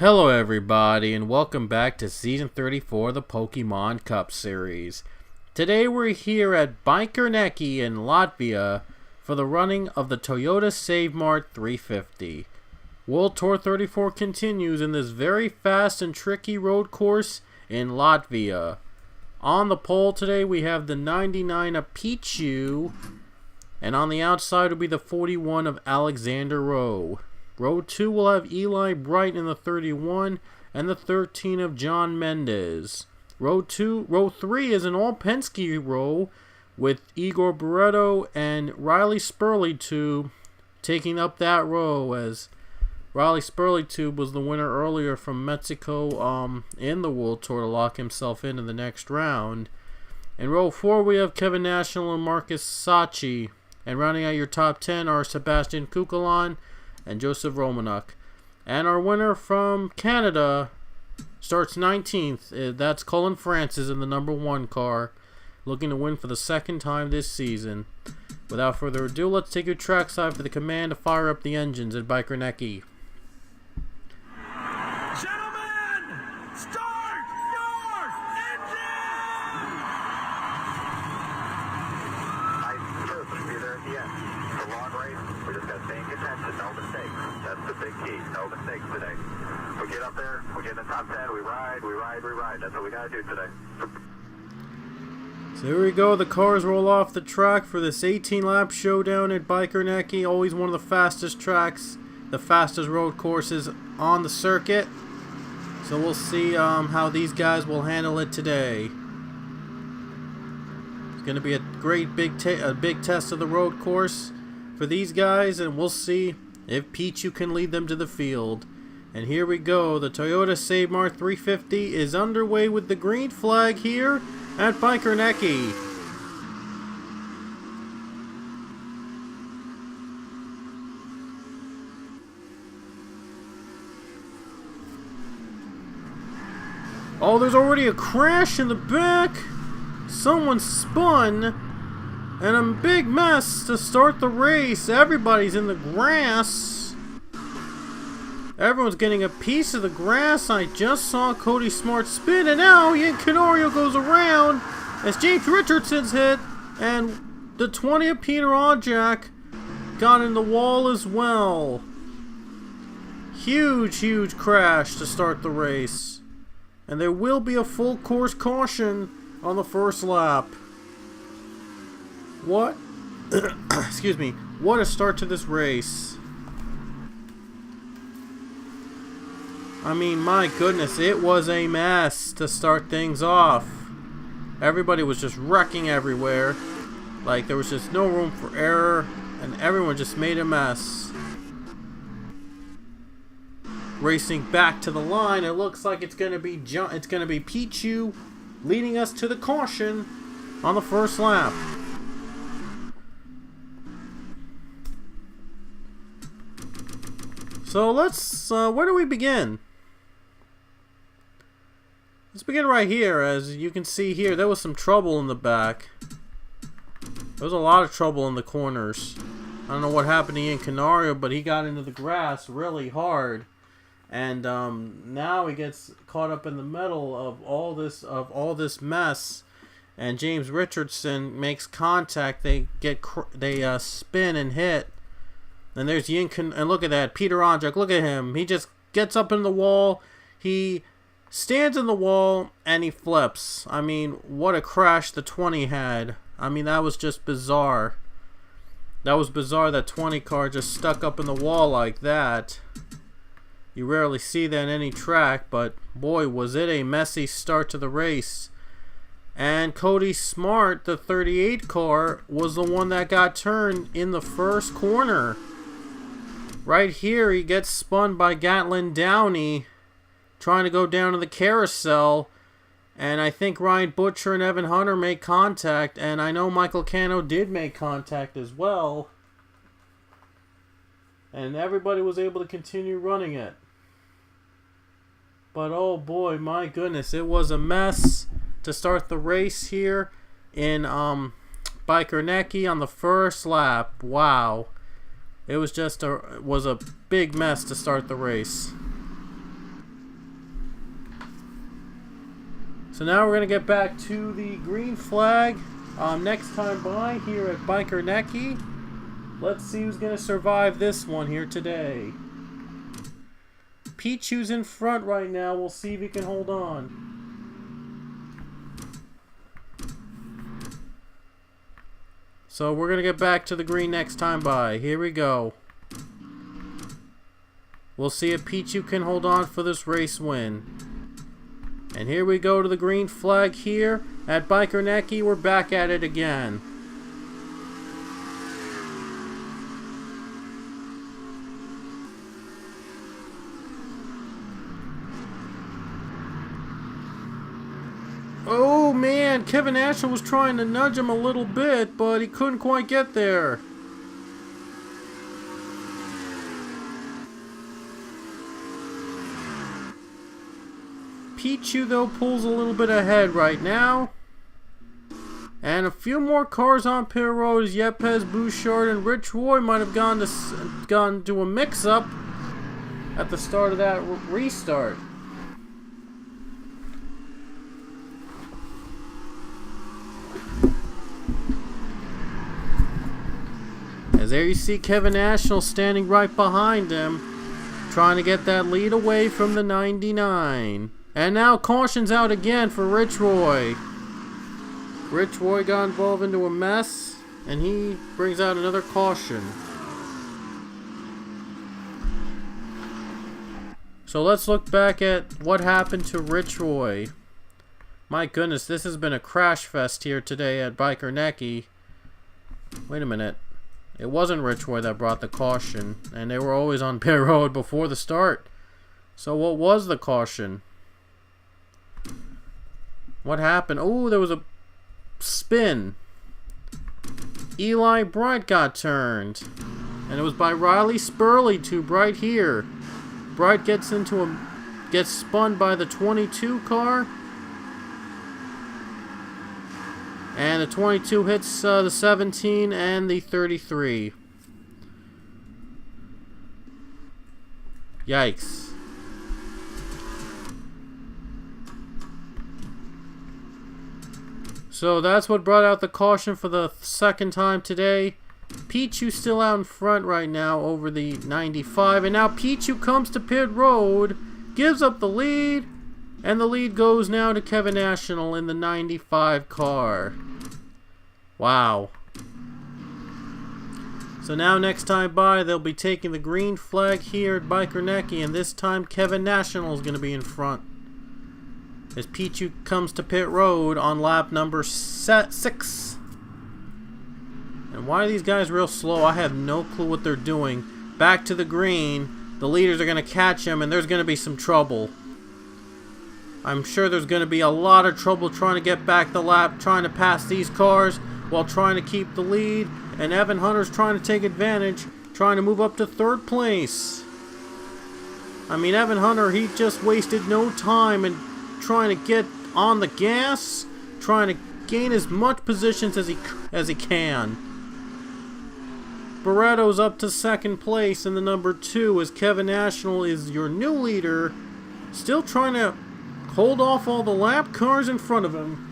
Hello everybody and welcome back to Season 34 of the Pokemon Cup Series. Today we're here at Bikerneiki in Latvia for the running of the Toyota Save Mart 350. World Tour 34 continues in this very fast and tricky road course in Latvia. On the pole today we have the 99 of Pichu, and on the outside will be the 41 of Alexander Rowe. Row 2 will have Eli Bright in the 31 and the 13 of John Mendez. Row 3 is an all Penske row with Igor Barreto and Riley Spurley taking up that row, as Riley Spurley was the winner earlier from Mexico in the World Tour to lock himself into the next round. In row 4 we have Kevin National and Marcus Sachi, and rounding out your top 10 are Sebastian Kukulon and Joseph Romanuk. And our winner from Canada starts 19th. That's Colin Francis in the number 1 car, looking to win for the second time this season. Without further ado, let's take you trackside for the command to fire up the engines at Bikerneiki. Gentlemen, start your engine! I sure to be there at the end. It's a long race. We just got to stay in contention. No mistakes. That's the big key. No mistakes today. We get up there, we get in the top 10, we ride. That's what we got to do today. So here we go. The cars roll off the track for this 18-lap showdown at Bikerneiki. Always one of the fastest tracks, the fastest road courses on the circuit. So we'll see how these guys will handle it today. It's going to be a great big test of the road course for these guys, and we'll see if Pichu can lead them to the field. And here we go. The Toyota Save Mart 350 is underway with the green flag here at Bikerneiki. Oh, there's already a crash in the back. Someone spun. And a big mess to start the race. Everybody's in the grass. Everyone's getting a piece of the grass. I just saw Cody Smart spin, and now Ian Canorio goes around as James Richardson's hit, and the 20 of Peter Ojak got in the wall as well. Huge crash to start the race. And there will be a full course caution on the first lap. What? Excuse me. What a start to this race. I mean, my goodness, it was a mess to start things off. Everybody was just wrecking everywhere. Like, there was just no room for error, and everyone just made a mess. Racing back to the line, it looks like it's gonna be Pichu leading us to the caution on the first lap. So let's, where do we begin? Let's begin right here. As you can see here, there was some trouble in the back. There was a lot of trouble in the corners. I don't know what happened to Ian Canario, but he got into the grass really hard. And now he gets caught up in the middle of all this mess. And James Richardson makes contact. They spin and hit. And there's and look at that, Peter Ojak, look at him. He just gets up in the wall. He stands in the wall and he flips. I mean, what a crash the 20 had. I mean, that was just bizarre. That was bizarre, that 20 car just stuck up in the wall like that. You rarely see that in any track, but boy, was it a messy start to the race. And Cody Smart, the 38 car, was the one that got turned in the first corner. Right here, he gets spun by Gatlin Downey, trying to go down to the carousel. And I think Ryan Butcher and Evan Hunter make contact. And I know Michael Cano did make contact as well. And everybody was able to continue running it. But oh boy, my goodness, it was a mess to start the race here in Bikerneiki on the first lap. Wow. It was just a big mess to start the race. So now we're going to get back to the green flag next time by here at Bikerneiki. Let's see who's going to survive this one here today. Pichu's in front right now. We'll see if he can hold on. So we're going to get back to the green next time by. Here we go. We'll see if Pichu can hold on for this race win. And here we go to the green flag here at Bikerneiki. We're back at it again. Oh man, Kevin National was trying to nudge him a little bit, but he couldn't quite get there. Pichu though pulls a little bit ahead right now. And a few more cars on pit road as Yepes, Bouchard, and Rich Roy might have gone to a mix-up at the start of that restart. As there you see Kevin National standing right behind him, trying to get that lead away from the 99. And now caution's out again for Rich Roy. Rich Roy got involved into a mess, and he brings out another caution. So let's look back at what happened to Rich Roy. My goodness, this has been a crash fest here today at Bikerneiki. Wait a minute. It wasn't Rich Roy that brought the caution, and they were always on pit road before the start. So what was the caution? What happened? Oh, there was a spin. Eli Bright got turned, and it was by Riley Spurley to Bright here. Bright gets spun by the 22 car, and the 22 hits the 17 and the 33. Yikes. So that's what brought out the caution for the second time today. Pichu still out in front right now over the 95. And now Pichu comes to pit road, gives up the lead, and the lead goes now to Kevin National in the 95 car. Wow. So now next time by, they'll be taking the green flag here at Bikerneiki, and this time Kevin National is going to be in front as Pichu comes to pit road on lap number 6. And why are these guys real slow? I have no clue what they're doing. Back to the green. The leaders are going to catch him, and there's going to be some trouble. I'm sure there's going to be a lot of trouble trying to get back the lap, trying to pass these cars while trying to keep the lead. And Evan Hunter's trying to take advantage, trying to move up to third place. I mean, Evan Hunter, he just wasted no time in trying to get on the gas, trying to gain as much positions as he can. Barretto's up to second place in the number 2 as Kevin National is your new leader, still trying to hold off all the lap cars in front of him.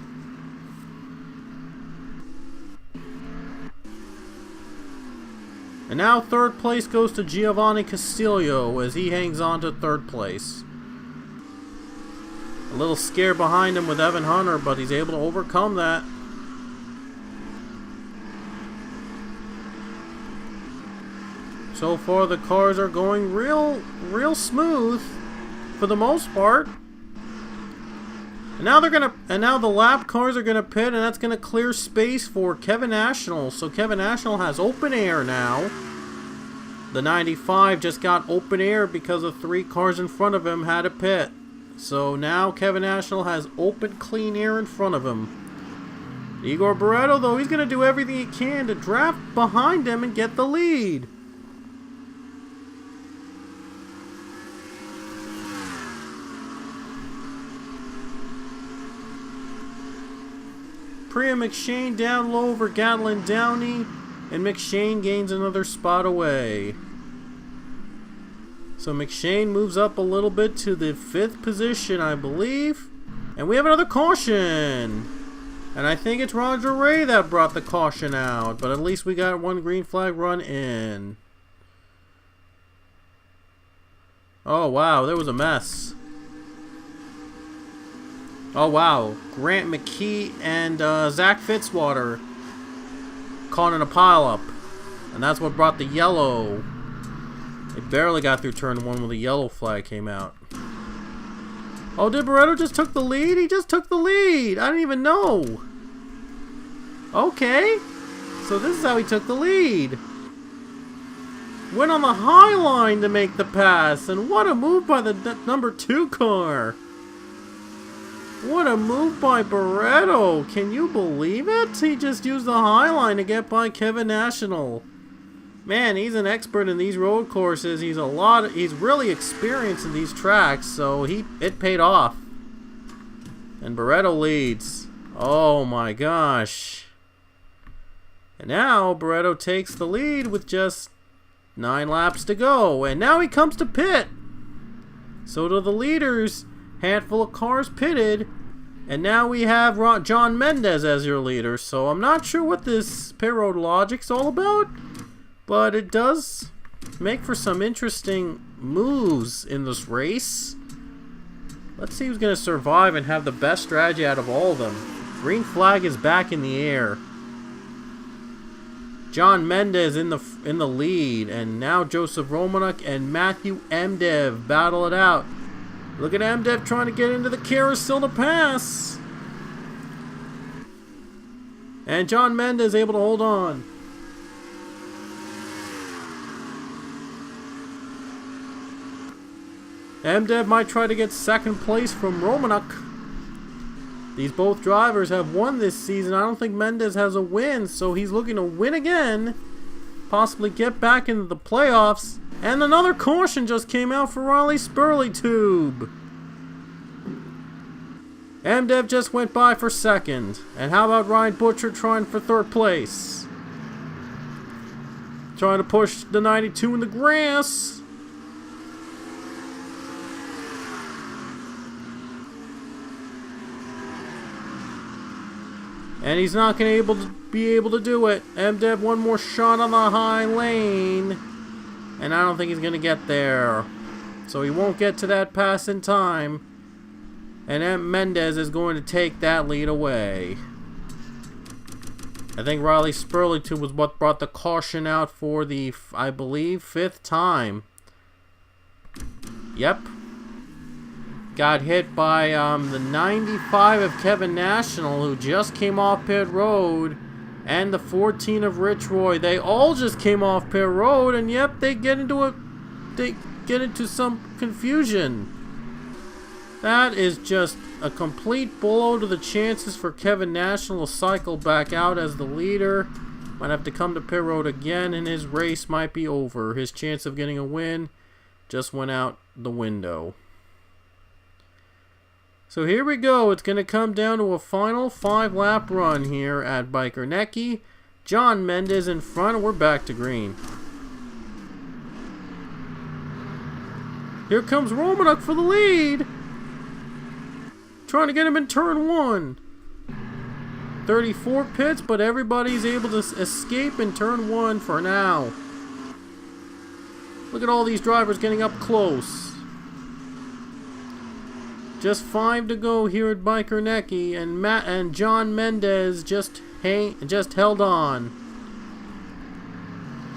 And now third place goes to Giovanni Castillo as he hangs on to third place. A little scare behind him with Evan Hunter, but he's able to overcome that. So far the cars are going real smooth for the most part. And now the lap cars are gonna pit, and that's gonna clear space for Kevin National. So Kevin National has open air now. The 95 just got open air because the 3 cars in front of him had a pit. So now Kevin National has open, clean air in front of him. Igor Barretto, though, he's going to do everything he can to draft behind him and get the lead. Priya McShane down low over Gatlin Downey, and McShane gains another spot away. So McShane moves up a little bit to the 5th position, I believe. And we have another caution. And I think it's Roger Ray that brought the caution out. But at least we got one green flag run in. Oh, wow. There was a mess. Oh, wow. Grant McKee and Zach Fitzwater caught in a pileup. And that's what brought the yellow. They barely got through turn 1 when the yellow flag came out. Oh, did Barretto just took the lead? He just took the lead. I didn't even know. Okay. So this is how he took the lead. Went on the high line to make the pass. And what a move by the number 2 car. What a move by Barretto. Can you believe it? He just used the high line to get by Kevin National. Man, he's an expert in these road courses. He's really experienced in these tracks, so it paid off. And Barretto leads. Oh my gosh. And now Barretto takes the lead with just 9 laps to go. And now he comes to pit. So do the leaders. Handful of cars pitted. And now we have John Mendez as your leader. So I'm not sure what this pit road logic's all about. But it does make for some interesting moves in this race. Let's see who's going to survive and have the best strategy out of all of them. Green flag is back in the air. John Mendez in the lead. And now Joseph Romanuk and Matthew Emdev battle it out. Look at Emdev trying to get into the carousel to pass. And John Mendez able to hold on. Emdev might try to get second place from Romanuk. These both drivers have won this season. I don't think Mendez has a win, so he's looking to win again. Possibly get back into the playoffs. And another caution just came out for Riley Spurley-Tube. Emdev just went by for second. And how about Ryan Butcher trying for third place? Trying to push the 92 in the grass. And he's not going to be able to do it. Emdev one more shot on the high lane. And I don't think he's going to get there. So he won't get to that pass in time. And Mendez is going to take that lead away. I think Riley Spurley-Tube was what brought the caution out for the, I believe, 5th time. Yep. Got hit by the 95 of Kevin National, who just came off pit road, and the 14 of Rich Roy. They all just came off pit road, and yep, they get into some confusion. That is just a complete blow to the chances for Kevin National to cycle back out as the leader. Might have to come to pit road again, and his race might be over. His chance of getting a win just went out the window. So here we go. It's going to come down to a final 5-lap run here at Bikerneiki. John Mendez in front, and we're back to green. Here comes Romanuk for the lead. Trying to get him in turn 1. 34 pits, but everybody's able to escape in turn 1 for now. Look at all these drivers getting up close. Just 5 to go here at Bikerneiki, and John Mendez just held on.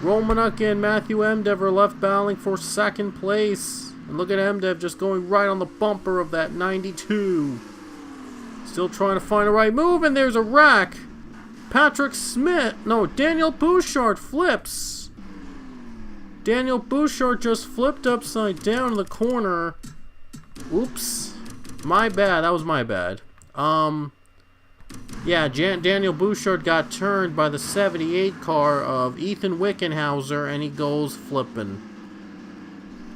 Romanuk and Matthew Emdev are left battling for second place. And look at Emdev just going right on the bumper of that 92. Still trying to find a right move, and there's a wreck. Daniel Bouchard flips. Daniel Bouchard just flipped upside down in the corner. Oops. My bad. That was my bad. Yeah, Daniel Bouchard got turned by the 78 car of Ethan Wickenhauser, and he goes flipping.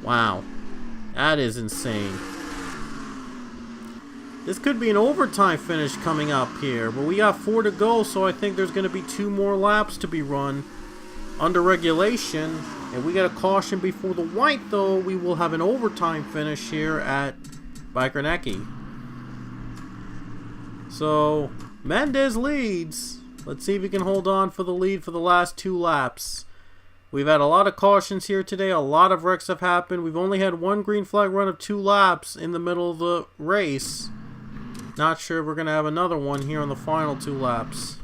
Wow. That is insane. This could be an overtime finish coming up here, but we got 4 to go, so I think there's going to be 2 more laps to be run under regulation. If we get a caution before the white, though, we will have an overtime finish here at Bikerneiki. So, Mendez leads. Let's see if he can hold on for the lead for the last 2 laps. We've had a lot of cautions here today. A lot of wrecks have happened. We've only had 1 green flag run of 2 laps in the middle of the race. Not sure if we're going to have another one here on the final 2 laps.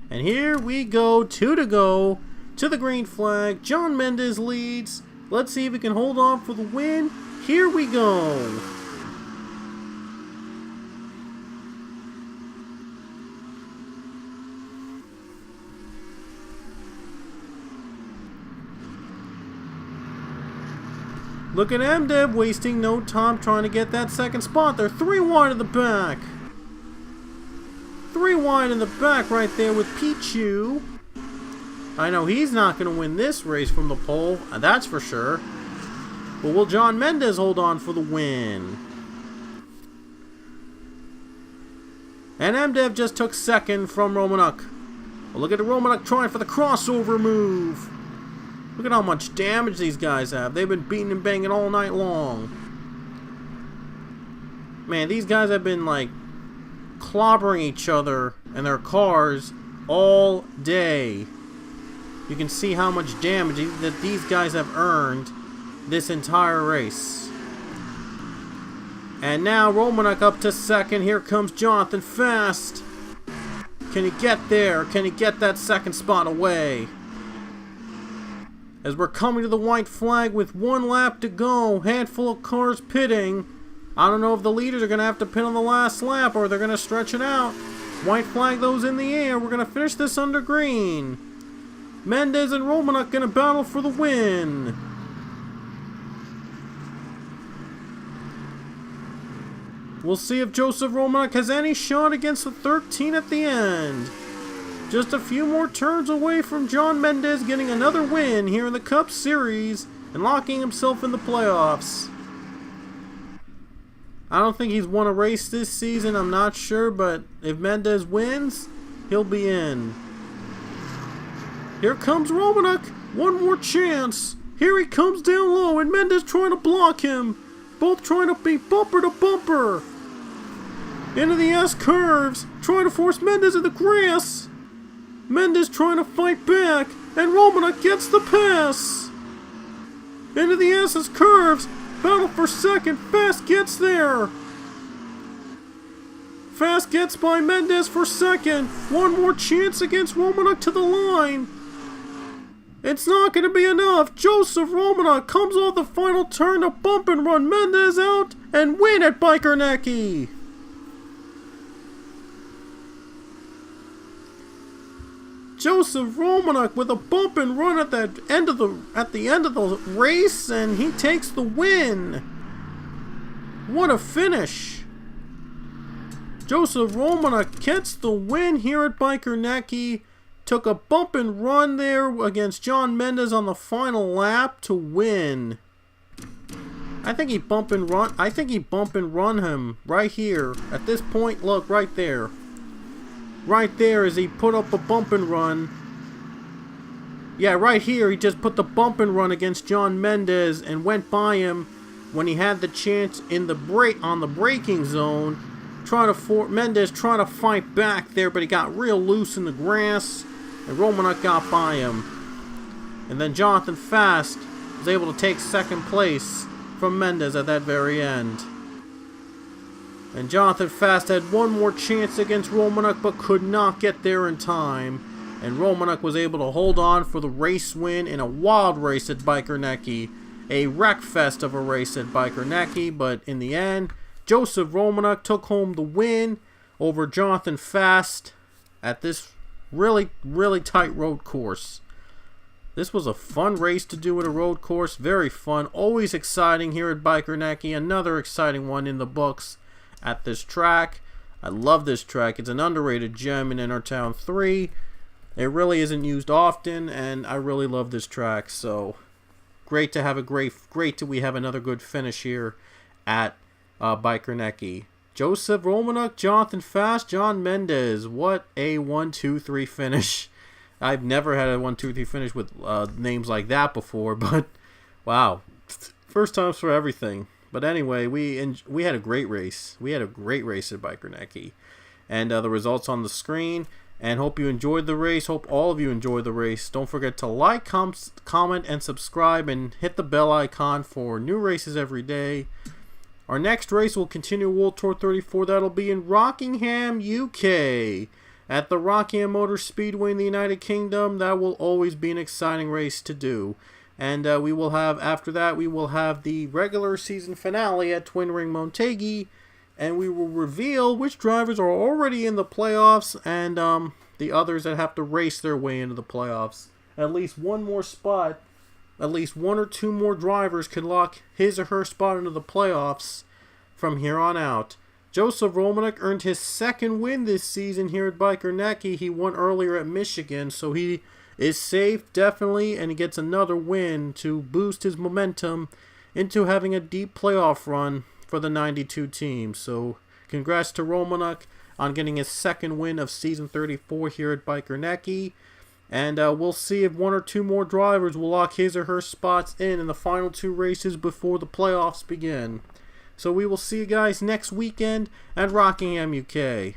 And here we go. 2 to go to the green flag. John Mendez leads. Let's see if he can hold on for the win. Here we go. Look at MDev wasting no time trying to get that second spot. They're 3 wide in the back. 3 wide in the back right there with Pichu. I know he's not going to win this race from the pole, that's for sure. But will John Mendez hold on for the win? And MDev just took second from Romanuk. Well, look at the Romanuk trying for the crossover move. Look at how much damage these guys have. They've been beating and banging all night long. Man, these guys have been like clobbering each other and their cars all day. You can see how much damage that these guys have earned this entire race. And now Romanuk up to second. Here comes Jonathan Fast. Can he get there? Can he get that second spot away? As we're coming to the white flag with 1 lap to go, handful of cars pitting. I don't know if the leaders are going to have to pit on the last lap or they're going to stretch it out. White flag those in the air. We're going to finish this under green. Mendez and Romanuk going to battle for the win. We'll see if Joseph Romanuk has any shot against the 13 at the end. Just a few more turns away from John Mendez getting another win here in the Cup Series and locking himself in the playoffs. I don't think he's won a race this season, I'm not sure, but if Mendez wins, he'll be in. Here comes Romanuk, 1 more chance. Here he comes down low and Mendez trying to block him. Both trying to be bumper to bumper. Into the S curves, trying to force Mendez in the grass. Mendez trying to fight back, and Romanuk gets the pass. Into the S's curves, battle for second, Fast gets there. Fast gets by Mendez for second. 1 more chance against Romanuk to the line. It's not going to be enough. Joseph Romanuk comes off the final turn to bump and run Mendez out and win at Bikerneiki. Joseph Romanuk with a bump and run at the end of the race, and he takes the win. What a finish! Joseph Romanuk gets the win here at Bikerneiki. Took a bump and run there against John Mendez on the final lap to win. I think he bump and run him right here at this point. Look right there. Right there as he put up a bump and run. Yeah, right here he just put the bump and run against John Mendez and went by him when he had the chance in the on the braking zone. Mendez trying to fight back there, but he got real loose in the grass, and Romanuk got by him. And then Jonathan Fast was able to take second place from Mendez at that very end. And Jonathan Fast had 1 more chance against Romanuk, but could not get there in time. And Romanuk was able to hold on for the race win in a wild race at Bikerneiki. A wreckfest of a race at Bikerneiki, but in the end, Joseph Romanuk took home the win over Jonathan Fast at this really, really tight road course. This was a fun race to do at a road course. Very fun. Always exciting here at Bikerneiki. Another exciting one in the books at this track. I love this track. It's an underrated gem in Entertown 3. It really isn't used often, and I really love this track. So great to have we have another good finish here at Bikerneiki. Joseph Romanuk, Jonathan Fast, John Mendez. What a 1-2-3 finish. I've never had a 1-2-3 finish with names like that before, but wow. First times for everything. But anyway, we had a great race. We had a great race at Bikerneiki. and the results on the screen. And hope you enjoyed the race. Hope all of you enjoyed the race. Don't forget to like, comment, and subscribe, and hit the bell icon for new races every day. Our next race will continue World Tour 34. That'll be in Rockingham, UK, at the Rockingham Motor Speedway in the United Kingdom. That will always be an exciting race to do. And we will have, after that, we will have the regular season finale at Twin Ring Montague. And we will reveal which drivers are already in the playoffs and the others that have to race their way into the playoffs. At least one more spot, at least one or two more drivers can lock his or her spot into the playoffs from here on out. Joseph Romanek earned his second win this season here at Bikerneiki. He won earlier at Michigan, so he is safe, definitely, and he gets another win to boost his momentum into having a deep playoff run for the 92 team. So congrats to Romanek on getting his second win of season 34 here at Bikerneiki. And we'll see if one or two more drivers will lock his or her spots in the final two races before the playoffs begin. So we will see you guys next weekend at Rockingham, UK.